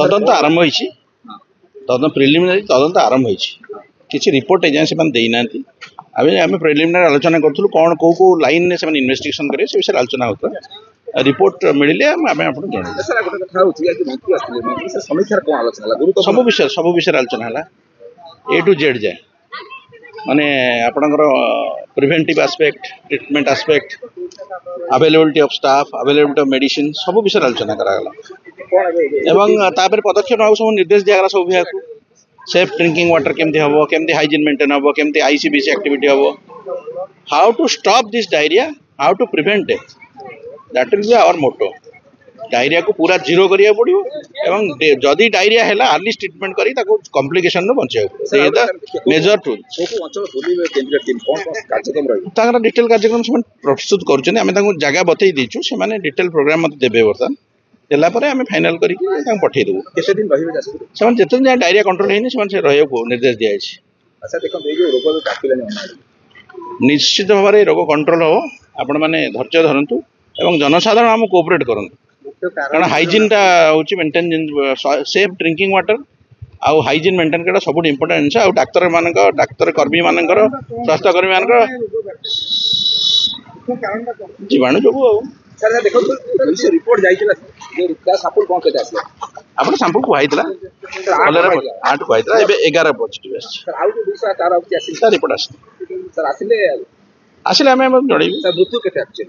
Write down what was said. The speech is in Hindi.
তদন্ত আরম্ভ হয়েছি তদন্ত প্রিলিমিনারি তদন্ত আরম্ভ হয়েছি কিছু রিपोर्ट एजेंसी मैंने देना आम प्रिलिमिनारी आलोचना करूँ कौन कौ कौ लाइन से इन्वेस्टिगेशन करेंगे से विषय आलोचना होता रिपोर्ट मिले आपको जन सब विषय आलोचना है ए टू जेड जाए माने आपणकर preventive aspect treatment aspect availability of staff availability of medicine सब विषय आलोचना करागला एवं तापर पदक्षेप ना सब निर्देश दिगला सब विभाग को सेफ ड्रिंकिंग वाटर केमती हम केमती हाइजीन मेंटेन हम केमती आईसीबीसी एक्टिविटी हम how to stop this diarrhoea how to prevent it that will be our motto diarrhoea को पूरा जीरो करिया पड़ो एवं जदि डायरिया है अर्लीस्ट ट्रिटमेंट करी ताको कॉम्प्लिकेशन नो बचाओ से द मेजर टूल डिटेल कार्यक्रम से प्रस्तुत कर जगह बतई दीचु से डिटेल प्रोग्राम मत देबे बर्तमान देला परे आमे फाइनल करी पठे देबू केते दिन रहिबे से जेते दिन डायरिया कंट्रोल हेनी से रहयो को निर्देश दिया छै। अच्छा देखो ए जो रोग काटिलानी निश्चित भाव में रोग कंट्रोल हो आपण माने धैर्य धरंतु एवं जनसाधारण आम कोऑपरेट करंतु कारण हाइजीन टा होची मेंटेन सेफ ड्रिंकिंग वाटर आउ हाइजीन मेंटेन करना सब इम्पोर्टेंट जिनस आ डाक्तर कर्मी मानकर स्वास्थ्य कर्मी मानकर जीवाणु जो सर देखो पुलिस रिपोर्ट जाइतिला जे रिक्ता सैंपल कोन केटा आसी आपण सैंपल को आइतला आठ को आइतला एबे 11 पॉजिटिव आसी सर आउट दूसरा तार आउट आसी रिपोर्ट आसी सर आसिले आसिले हमें जणैबी सर मृत्यु केते आछि।